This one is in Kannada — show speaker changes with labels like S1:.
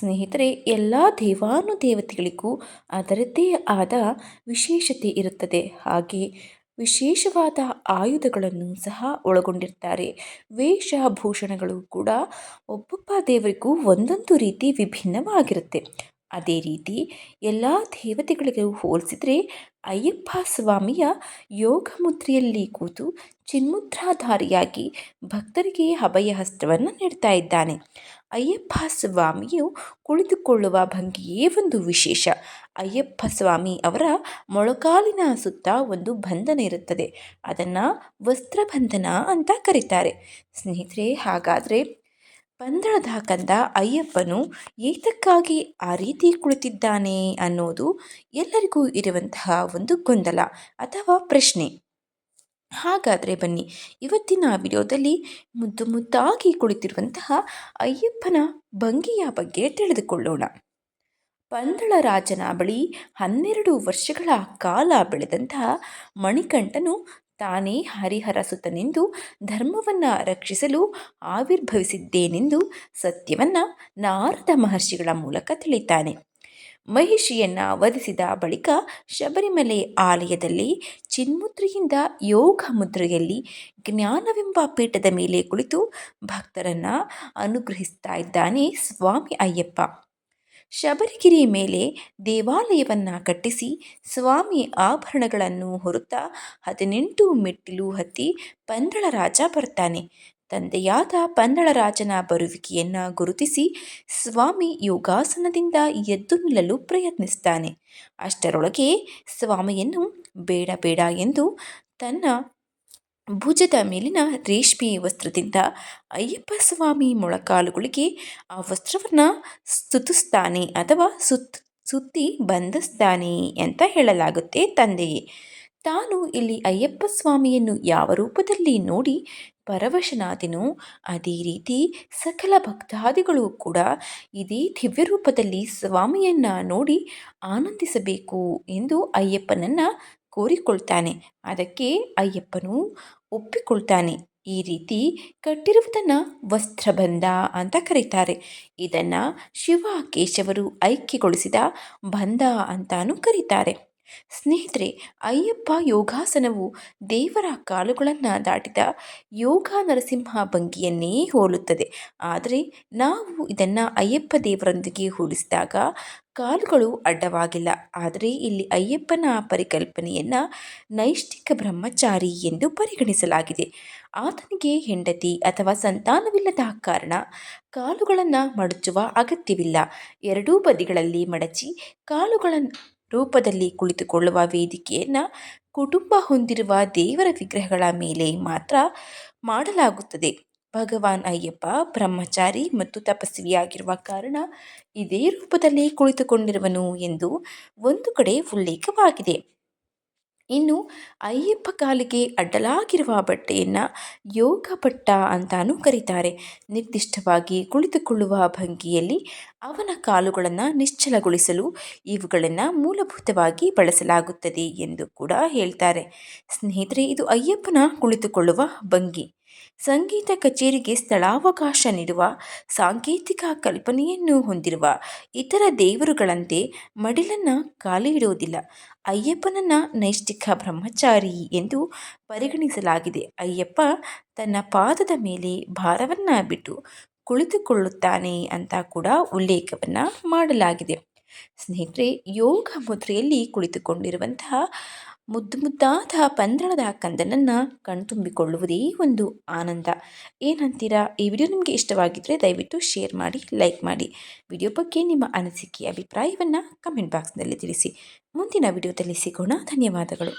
S1: ಸ್ನೇಹಿತರೆ, ಎಲ್ಲ ದೇವಾನುದೇವತೆಗಳಿಗೂ ಅದರದ್ದೇ ಆದ ವಿಶೇಷತೆ ಇರುತ್ತದೆ. ಹಾಗೆ ವಿಶೇಷವಾದ ಆಯುಧಗಳನ್ನು ಸಹ ಒಳಗೊಂಡಿರ್ತಾರೆ. ವೇಷಭೂಷಣಗಳು ಕೂಡ ಒಬ್ಬೊಬ್ಬ ದೇವರಿಗೂ ಒಂದೊಂದು ರೀತಿ ವಿಭಿನ್ನವಾಗಿರುತ್ತೆ. ಅದೇ ರೀತಿ ಎಲ್ಲ ದೇವತೆಗಳಿಗೂ ಹೋಲಿಸಿದರೆ ಅಯ್ಯಪ್ಪ ಸ್ವಾಮಿಯ ಯೋಗ ಮುದ್ರೆಯಲ್ಲಿ ಕೂತು ಚಿನ್ಮುದ್ರಾಧಾರಿಯಾಗಿ ಭಕ್ತರಿಗೆ ಅಭಯ ಹಸ್ತವನ್ನು ನೀಡ್ತಾ ಇದ್ದಾನೆ. ಅಯ್ಯಪ್ಪ ಸ್ವಾಮಿಯು ಕುಳಿತುಕೊಳ್ಳುವ ಭಂಗಿಯೇ ಒಂದು ವಿಶೇಷ. ಅಯ್ಯಪ್ಪ ಸ್ವಾಮಿ ಅವರ ಮೊಳಕಾಲಿನ ಸುತ್ತ ಒಂದು ಬಂಧನ ಇರುತ್ತದೆ. ಅದನ್ನು ವಸ್ತ್ರಬಂಧನ ಅಂತ ಕರೀತಾರೆ. ಸ್ನೇಹಿತರೆ, ಹಾಗಾದರೆ ಪಂದಳದ ಕಂದ ಅಯ್ಯಪ್ಪನು ಏತಕ್ಕಾಗಿ ಆ ರೀತಿ ಕುಳಿತಿದ್ದಾನೆ ಅನ್ನೋದು ಎಲ್ಲರಿಗೂ ಇರುವಂತಹ ಒಂದು ಗೊಂದಲ ಅಥವಾ ಪ್ರಶ್ನೆ. ಹಾಗಾದರೆ ಬನ್ನಿ, ಇವತ್ತಿನ ವಿಡಿಯೋದಲ್ಲಿ ಮುದ್ದಾಗಿ ಕುಳಿತಿರುವಂತಹ ಅಯ್ಯಪ್ಪನ ಭಂಗಿಯ ಬಗ್ಗೆ ತಿಳಿದುಕೊಳ್ಳೋಣ. ಪಂದಳ ರಾಜನ ಬಳಿ 12 ವರ್ಷಗಳ ಕಾಲ ಬೆಳೆದಂತಹ ಮಣಿಕಂಠನು ತಾನೇ ಹರಿಹರ ಸುತನೆಂದು ಧರ್ಮವನ್ನು ರಕ್ಷಿಸಲು ಆವಿರ್ಭವಿಸಿದ್ದೇನೆಂದು ಸತ್ಯವನ್ನು ನಾರದ ಮಹರ್ಷಿಗಳ ಮೂಲಕ ತಿಳಿತಾನೆ. ಮಹಿಷಿಯನ್ನು ವಧಿಸಿದ ಬಳಿಕ ಶಬರಿಮಲೆ ಆಲಯದಲ್ಲಿ ಚಿನ್ಮುದ್ರೆಯಿಂದ ಯೋಗ ಮುದ್ರೆಯಲ್ಲಿ ಜ್ಞಾನವೆಂಬ ಪೀಠದ ಮೇಲೆ ಕುಳಿತು ಭಕ್ತರನ್ನು ಅನುಗ್ರಹಿಸ್ತಾ ಇದ್ದಾನೆ ಸ್ವಾಮಿ ಅಯ್ಯಪ್ಪ. ಶಬರಿಗಿರಿ ಮೇಲೆ ದೇವಾಲಯವನ್ನು ಕಟ್ಟಿಸಿ ಸ್ವಾಮಿ ಆಭರಣಗಳನ್ನು ಹೊರುತ್ತಾ 18 ಮೆಟ್ಟಿಲು ಹತ್ತಿ ಪಂದಳ ರಾಜ ಬರ್ತಾನೆ. ತಂದೆಯಾದ ಪಂದಳ ರಾಜನ ಬರುವಿಕೆಯನ್ನು ಗುರುತಿಸಿ ಸ್ವಾಮಿ ಯೋಗಾಸನದಿಂದ ಎದ್ದು ನಿಲ್ಲಲು ಪ್ರಯತ್ನಿಸ್ತಾನೆ. ಅಷ್ಟರೊಳಗೆ ಸ್ವಾಮಿಯನ್ನು ಬೇಡ ಬೇಡ ಎಂದು ತನ್ನ ಭುಜದ ಮೇಲಿನ ರೇಷ್ಮೆ ವಸ್ತ್ರದಿಂದ ಅಯ್ಯಪ್ಪ ಸ್ವಾಮಿ ಮೊಳಕಾಲುಗಳಿಗೆ ಆ ವಸ್ತ್ರವನ್ನು ಸುತ್ತಿಸ್ತಾನೆ ಅಥವಾ ಸುತ್ತಿ ಬಂಧಿಸ್ತಾನೆ ಅಂತ ಹೇಳಲಾಗುತ್ತೆ ತಂದೆಯೇ. ತಾನು ಇಲ್ಲಿ ಅಯ್ಯಪ್ಪ ಸ್ವಾಮಿಯನ್ನು ಯಾವ ರೂಪದಲ್ಲಿ ನೋಡಿ ಪರವಶನಾದೆನೋ ಅದೇ ರೀತಿ ಸಕಲ ಭಕ್ತಾದಿಗಳು ಕೂಡ ಇದೇ ದಿವ್ಯ ರೂಪದಲ್ಲಿ ಸ್ವಾಮಿಯನ್ನು ನೋಡಿ ಆನಂದಿಸಬೇಕು ಎಂದು ಅಯ್ಯಪ್ಪನನ್ನು ಕೋರಿಕೊಳ್ತಾನೆ. ಅದಕ್ಕೆ ಅಯ್ಯಪ್ಪನು ಒಪ್ಪಿಕೊಳ್ತಾನೆ. ಈ ರೀತಿ ಕಟ್ಟಿರುವುದನ್ನು ವಸ್ತ್ರಬಂಧ ಅಂತ ಕರೀತಾರೆ. ಇದನ್ನು ಶಿವ ಕೇಶವರು ಐಕ್ಯಗೊಳಿಸಿದ ಬಂಧ ಅಂತಾನೂ ಕರೀತಾರೆ. ಸ್ನೇಹಿತರೆ, ಅಯ್ಯಪ್ಪ ಯೋಗಾಸನವು ದೇವರ ಕಾಲುಗಳನ್ನು ದಾಟಿದ ಯೋಗ ನರಸಿಂಹ ಭಂಗಿಯನ್ನೇ ಹೋಲುತ್ತದೆ. ಆದರೆ ನಾವು ಇದನ್ನು ಅಯ್ಯಪ್ಪ ದೇವರೊಂದಿಗೆ ಹೋಲಿಸಿದಾಗ ಕಾಲುಗಳು ಅಡ್ಡವಾಗಿಲ್ಲ. ಆದರೆ ಇಲ್ಲಿ ಅಯ್ಯಪ್ಪನ ಪರಿಕಲ್ಪನೆಯನ್ನು ನೈಷ್ಠಿಕ ಬ್ರಹ್ಮಚಾರಿ ಎಂದು ಪರಿಗಣಿಸಲಾಗಿದೆ. ಆತನಿಗೆ ಹೆಂಡತಿ ಅಥವಾ ಸಂತಾನವಿಲ್ಲದ ಕಾರಣ ಕಾಲುಗಳನ್ನು ಮಡಚುವ ಅಗತ್ಯವಿಲ್ಲ. ಎರಡೂ ಬದಿಗಳಲ್ಲಿ ಮಡಚಿ ಕಾಲುಗಳ ರೂಪದಲ್ಲಿ ಕುಳಿತುಕೊಳ್ಳುವ ವೇದಿಕೆಯನ್ನು ಕುಟುಂಬ ಹೊಂದಿರುವ ದೇವರ ವಿಗ್ರಹಗಳ ಮೇಲೆ ಮಾತ್ರ ಮಾಡಲಾಗುತ್ತದೆ. ಭಗವಾನ್ ಅಯ್ಯಪ್ಪ ಬ್ರಹ್ಮಚಾರಿ ಮತ್ತು ತಪಸ್ವಿಯಾಗಿರುವ ಕಾರಣ ಇದೇ ರೂಪದಲ್ಲಿ ಕುಳಿತುಕೊಂಡಿರುವನು ಎಂದು ಒಂದು ಕಡೆ ಉಲ್ಲೇಖವಾಗಿದೆ. ಇನ್ನು ಅಯ್ಯಪ್ಪ ಕಾಲಿಗೆ ಅಡ್ಡಲಾಗಿರುವ ಬಟ್ಟೆಯನ್ನು ಯೋಗ ಪಟ್ಟ ಅಂತಾನೂ ಕರೀತಾರೆ. ನಿರ್ದಿಷ್ಟವಾಗಿ ಕುಳಿತುಕೊಳ್ಳುವ ಭಂಗಿಯಲ್ಲಿ ಅವನ ಕಾಲುಗಳನ್ನು ನಿಶ್ಚಲಗೊಳಿಸಲು ಇವುಗಳನ್ನು ಮೂಲಭೂತವಾಗಿ ಬಳಸಲಾಗುತ್ತದೆ ಎಂದು ಕೂಡ ಹೇಳ್ತಾರೆ. ಸ್ನೇಹಿತರೆ, ಇದು ಅಯ್ಯಪ್ಪನ ಕುಳಿತುಕೊಳ್ಳುವ ಭಂಗಿ. ಸಂಗೀತ ಕಚೇರಿಗೆ ಸ್ಥಳಾವಕಾಶ ನೀಡುವ ಸಾಂಕೇತಿಕ ಕಲ್ಪನೆಯನ್ನು ಹೊಂದಿರುವ ಇತರ ದೇವರುಗಳಂತೆ ಮಡಿಲನ್ನು ಖಾಲಿ ಇಡುವುದಿಲ್ಲ. ಅಯ್ಯಪ್ಪನನ್ನು ನೈಷ್ಠಿಕ ಬ್ರಹ್ಮಚಾರಿ ಎಂದು ಪರಿಗಣಿಸಲಾಗಿದೆ. ಅಯ್ಯಪ್ಪ ತನ್ನ ಪಾದದ ಮೇಲೆ ಭಾರವನ್ನು ಬಿಟ್ಟು ಕುಳಿತುಕೊಳ್ಳುತ್ತಾನೆ ಅಂತ ಕೂಡ ಉಲ್ಲೇಖವನ್ನು ಮಾಡಲಾಗಿದೆ. ಸ್ನೇಹಿತರೆ, ಯೋಗ ಮುದ್ರೆಯಲ್ಲಿ ಕುಳಿತುಕೊಂಡಿರುವಂತಹ ಮುದ್ದಾದ ಪಂದಳದ ಕಂದನನ್ನು ಕಣ್ತುಂಬಿಕೊಳ್ಳುವುದೇ ಒಂದು ಆನಂದ. ಏನಂತೀರಾ? ಈ ವಿಡಿಯೋ ನಿಮಗೆ ಇಷ್ಟವಾಗಿದ್ದರೆ ದಯವಿಟ್ಟು ಶೇರ್ ಮಾಡಿ, ಲೈಕ್ ಮಾಡಿ. ವಿಡಿಯೋ ಬಗ್ಗೆ ನಿಮ್ಮ ಅನಿಸಿಕೆ ಅಭಿಪ್ರಾಯವನ್ನು ಕಮೆಂಟ್ ಬಾಕ್ಸ್ನಲ್ಲಿ ತಿಳಿಸಿ. ಮುಂದಿನ ವಿಡಿಯೋದಲ್ಲಿ ಸಿಗೋಣ. ಧನ್ಯವಾದಗಳು.